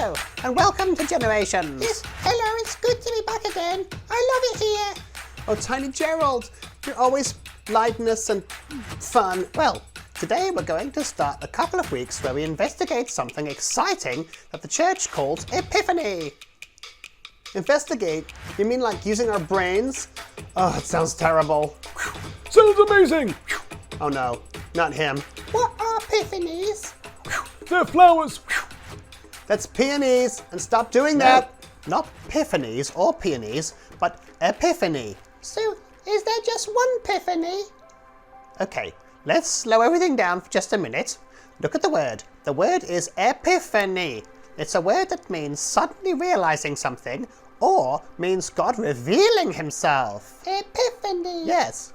Hello, and welcome to Generations. Yes, hello, it's good to be back again. I love it here. Oh, Tiny Gerald, you're always lightness and fun. Well, today we're going to start a couple of weeks where we investigate something exciting that the church calls Epiphany. Investigate? You mean like using our brains? Oh, it sounds terrible. Sounds amazing! Oh no, not him. What are epiphanies? They're flowers! That's peonies, and stop doing that. Not epiphanies or peonies, but epiphany. So, is there just one epiphany? Okay, let's slow everything down for just a minute. Look at the word. The word is epiphany. It's a word that means suddenly realizing something, or means God revealing himself. Epiphany. Yes.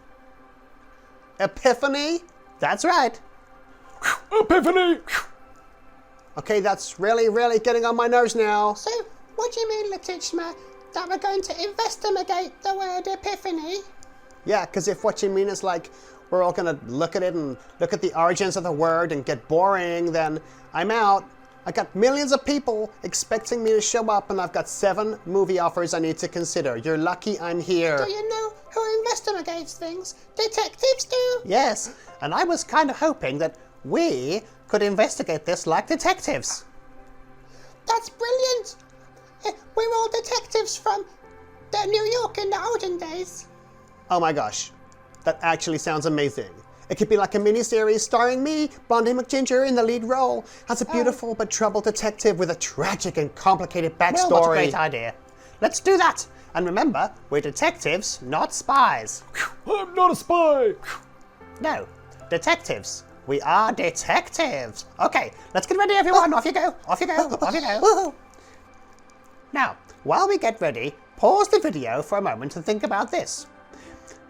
Epiphany? That's right. Epiphany! Okay, that's really getting on my nerves now. So, what do you mean, Letitia, that we're going to investigate the word epiphany? Yeah, because if what you mean is like we're all going to look at it and look at the origins of the word and get boring, then I'm out. I got millions of people expecting me to show up, and I've got 7 movie offers I need to consider. You're lucky I'm here. Do you know who investigates things? Detectives do? Yes, and I was kind of hoping that we could investigate this like detectives. That's brilliant. We were all detectives from New York in the olden days. Oh my gosh, that actually sounds amazing. It could be like a miniseries starring me, Blondie McGinger, in the lead role, as a beautiful but troubled detective with a tragic and complicated backstory. Well, what a great idea. Let's do that. And remember, we're detectives, not spies. I'm not a spy! No, detectives. We are detectives. Okay, let's get ready, everyone. Off you go, off you go, off you go. Now, while we get ready, pause the video for a moment and think about this.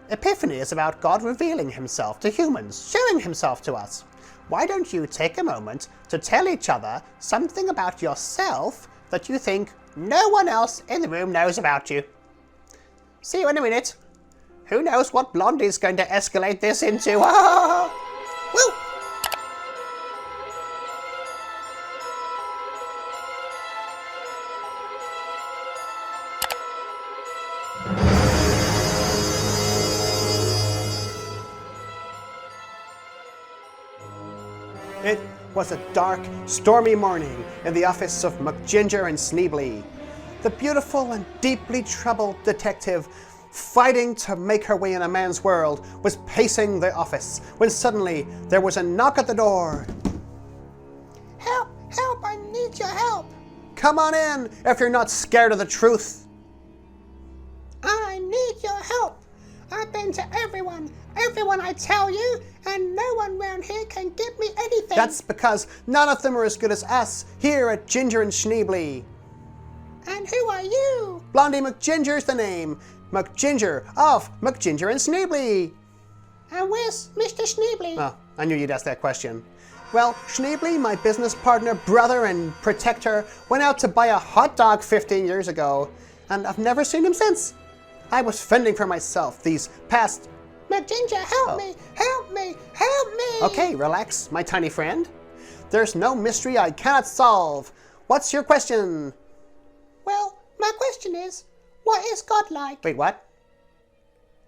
Epiphany is about God revealing himself to humans, showing himself to us. Why don't you take a moment to tell each other something about yourself that you think no one else in the room knows about you? See you in a minute. Who knows what Blondie's going to escalate this into? Woo! It was a dark, stormy morning in the office of McGinger and Sneebly. The beautiful and deeply troubled detective, fighting to make her way in a man's world, was pacing the office when suddenly there was a knock at the door. Help! Help! I need your help! Come on in if you're not scared of the truth. I need your help! I've been to everyone I tell you, and no one round here can give me anything. That's because none of them are as good as us here at Ginger and Schneebly. And who are you? Blondie McGinger's the name. McGinger of McGinger and Schneebly. And where's Mr. Schneebly? Oh, I knew you'd ask that question. Well, Schneebly, my business partner, brother, and protector, went out to buy a hot dog 15 years ago, and I've never seen him since. I was fending for myself these past... McGinger, help me! Help me! Help me! Okay, relax, my tiny friend. There's no mystery I cannot solve. What's your question? Well, my question is, what is God like? Wait, what?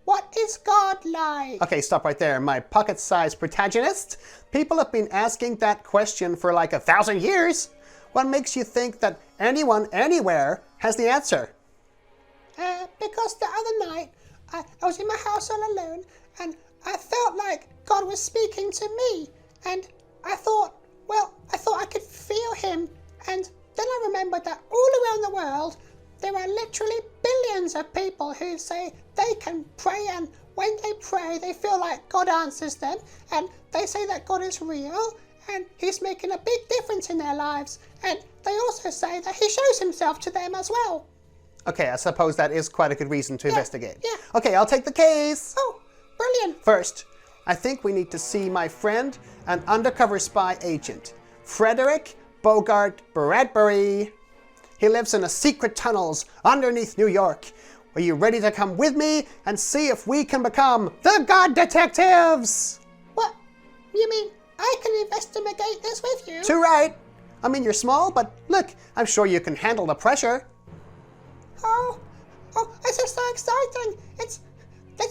What is God like? Okay, stop right there, my pocket-sized protagonist. People have been asking that question for like 1,000 years. What makes you think that anyone, anywhere, has the answer? Because the other night, I was in my house all alone, and I felt like God was speaking to me, and I thought I could feel him, and then I remembered that all around the world, there are literally billions of people who say they can pray, and when they pray, they feel like God answers them, and they say that God is real, and he's making a big difference in their lives, and they also say that he shows himself to them as well. Okay, I suppose that is quite a good reason to investigate. Yeah. Okay, I'll take the case. Oh, brilliant. First, I think we need to see my friend and undercover spy agent, Frederick Bogart Bradbury. He lives in the secret tunnels underneath New York. Are you ready to come with me and see if we can become the God Detectives? What? You mean I can investigate this with you? Too right. I mean, you're small, but look, I'm sure you can handle the pressure. Oh, this is so exciting. Let's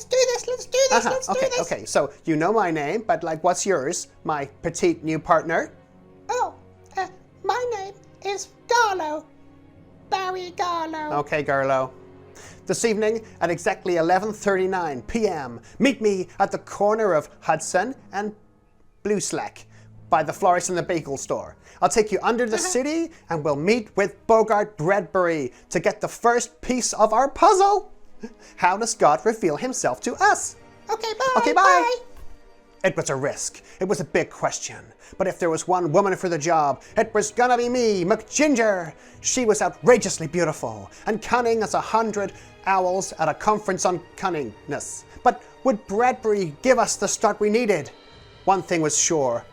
do this, let's do this. Okay, so you know my name, but like, what's yours, my petite new partner? Oh, my name is Garlo. Barry Garlo. Okay, Garlo. This evening at exactly 11:39 p.m., meet me at the corner of Hudson and Blue Slack by the florist and the bagel store. I'll take you under the city and we'll meet with Bogart Bradbury to get the first piece of our puzzle. How does God reveal himself to us? Okay, bye. Okay, bye. It was a risk. It was a big question. But if there was one woman for the job, it was gonna be me, McGinger. She was outrageously beautiful and cunning as 100 owls at a conference on cunningness. But would Bradbury give us the start we needed? One thing was sure.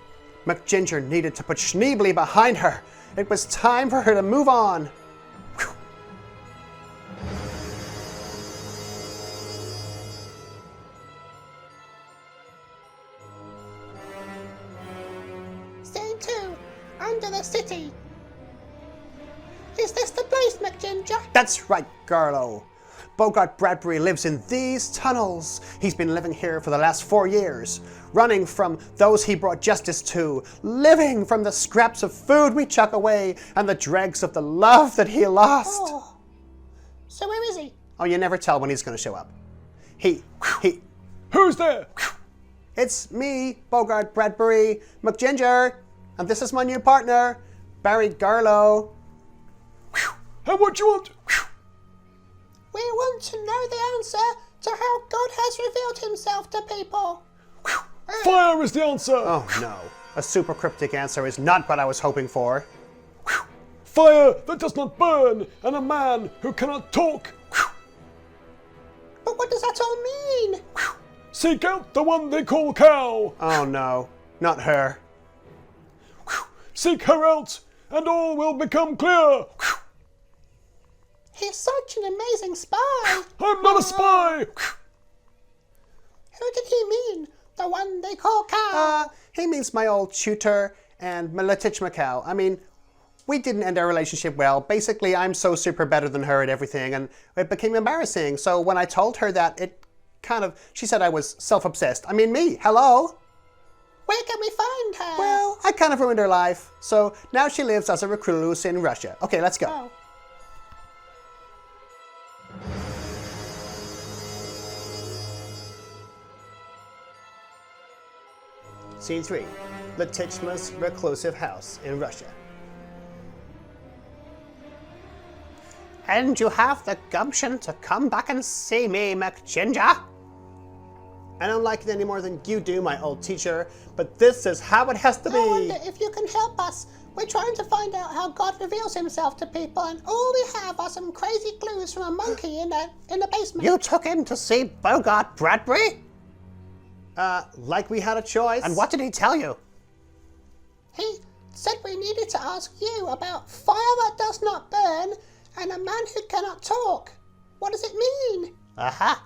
McGinger needed to put Schneebly behind her. It was time for her to move on. Whew. Scene 2, under the city. Is this the place, McGinger? That's right, Garlo. Bogart Bradbury lives in these tunnels. He's been living here for the last 4 years, running from those he brought justice to, living from the scraps of food we chuck away and the dregs of the love that he lost. Oh, so where is he? Oh, you never tell when he's going to show up. Who's there? It's me, Bogart Bradbury, McGinger, and this is my new partner, Barry Garlo. And what you want? We want to know the answer to how God has revealed himself to people. Fire is the answer. Oh no, a super cryptic answer is not what I was hoping for. Fire that does not burn, and a man who cannot talk. But what does that all mean? Seek out the one they call Cow. Oh no, not her. Seek her out, and all will become clear. He's such an amazing spy. I'm not a spy. Who did he mean? The one they call Cow? He means my old tutor and Miletich Macau. I mean, we didn't end our relationship well. Basically, I'm so super better than her at everything, and it became embarrassing. So when I told her that, she said I was self-obsessed. I mean, me, hello? Where can we find her? Well, I kind of ruined her life. So now she lives as a recluse in Russia. Okay, let's go. Oh. Scene 3. Letichma's reclusive house in Russia. And you have the gumption to come back and see me, McGinger? I don't like it any more than you do, my old teacher, but this is how it has to be. I wonder if you can help us. We're trying to find out how God reveals himself to people, and all we have are some crazy clues from a monkey in the basement. You took him to see Bogart Bradbury? Like we had a choice. And what did he tell you? He said we needed to ask you about fire that does not burn and a man who cannot talk. What does it mean? Aha.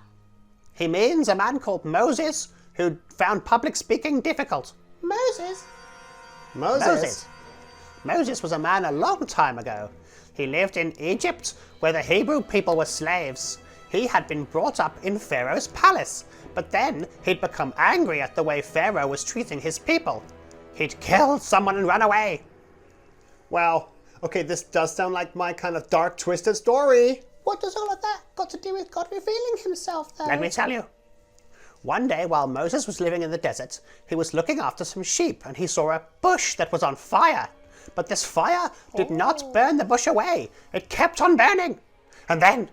He means a man called Moses who found public speaking difficult. Moses? Moses was a man a long time ago. He lived in Egypt where the Hebrew people were slaves. He had been brought up in Pharaoh's palace, but then he'd become angry at the way Pharaoh was treating his people. He'd killed someone and run away. Well, okay, this does sound like my kind of dark, twisted story. What does all of that got to do with God revealing himself, though? Let me tell you. One day while Moses was living in the desert, he was looking after some sheep and he saw a bush that was on fire. But this fire did not burn the bush away. It kept on burning. And then,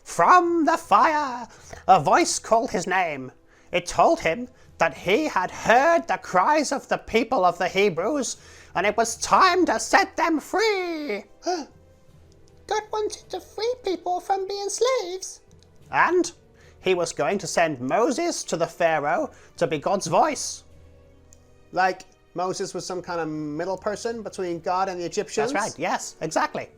from the fire, a voice called his name. It told him that he had heard the cries of the people of the Hebrews and it was time to set them free. God wanted to free people from being slaves? And he was going to send Moses to the Pharaoh to be God's voice. Like Moses was some kind of middle person between God and the Egyptians? That's right, yes, exactly.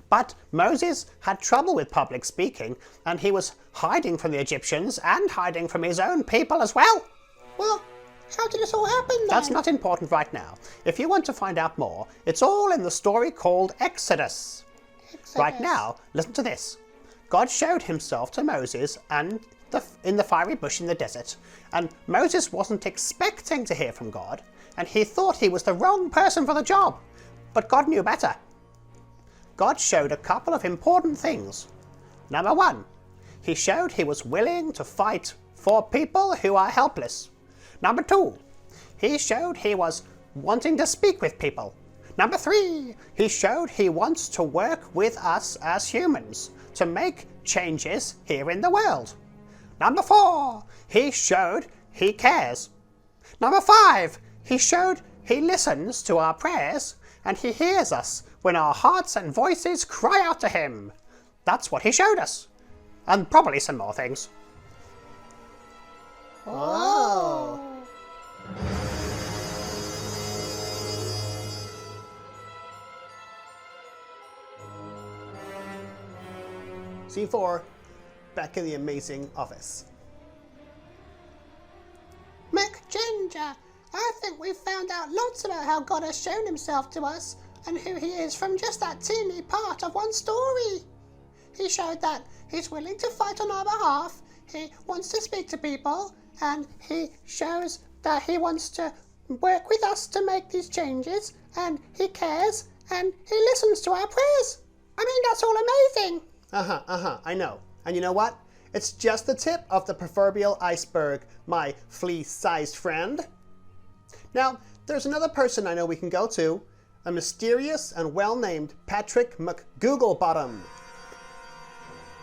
But Moses had trouble with public speaking, and he was hiding from the Egyptians and hiding from his own people as well. Well, How did this all happen then? That's not important right now. If you want to find out more, it's all in the story called Exodus. Right now, listen to this. God showed himself to Moses and in the fiery bush in the desert, and Moses wasn't expecting to hear from God, and he thought he was the wrong person for the job, but God knew better. God showed a couple of important things. Number one, he showed he was willing to fight for people who are helpless. Number two, he showed he was wanting to speak with people. Number three, he showed he wants to work with us as humans to make changes here in the world. Number four, he showed he cares. Number five, he showed he listens to our prayers and he hears us when our hearts and voices cry out to him. That's what he showed us. And probably some more things. Oh. Scene 4, back in the amazing office. McGinger, I think we've found out lots about how God has shown himself to us and who he is from just that teeny part of one story. He showed that he's willing to fight on our behalf, he wants to speak to people, and he shows that he wants to work with us to make these changes, and he cares, and he listens to our prayers. I mean, that's all amazing. I know. And you know what? It's just the tip of the proverbial iceberg, my flea-sized friend. Now, there's another person I know we can go to, a mysterious and well-named Patrick McGooglebottom.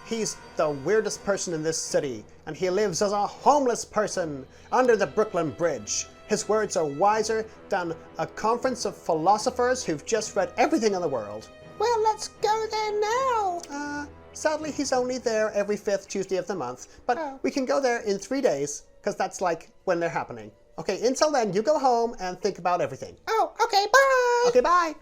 He's the weirdest person in this city, and he lives as a homeless person under the Brooklyn Bridge. His words are wiser than a conference of philosophers who've just read everything in the world. Well, let's go there now. Sadly, he's only there every 5th Tuesday of the month, but we can go there in 3 days, because that's like when they're happening. Okay, until then, you go home and think about everything. Oh, okay, bye. Okay, bye.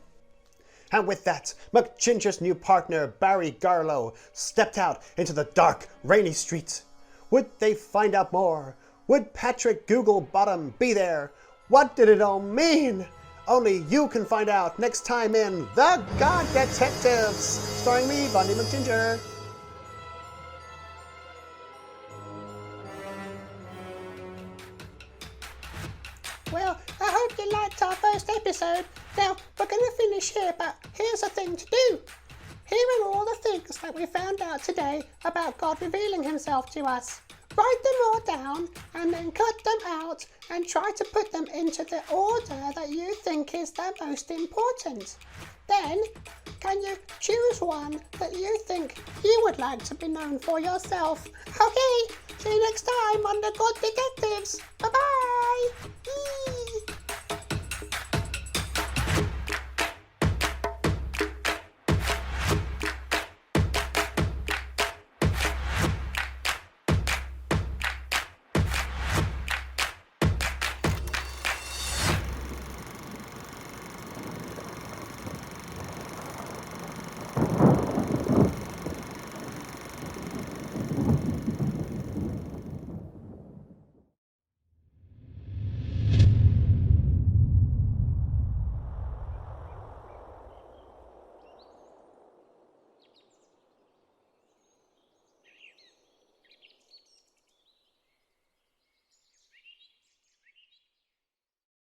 And with that, McGinger's new partner, Barry Garlow, stepped out into the dark, rainy streets. Would they find out more? Would Patrick Googlebottom be there? What did it all mean? Only you can find out next time in The God Detectives, starring me, Bundy McGinger. Well, I hope you liked our first episode. Now, we're going to finish here, but here's a thing to do. Here are all the things that we found out today about God revealing himself to us. Write them all down and then cut them out and try to put them into the order that you think is the most important. Then, can you choose one that you think you would like to be known for yourself? Okay, see you next time on The God Detectives. Bye-bye.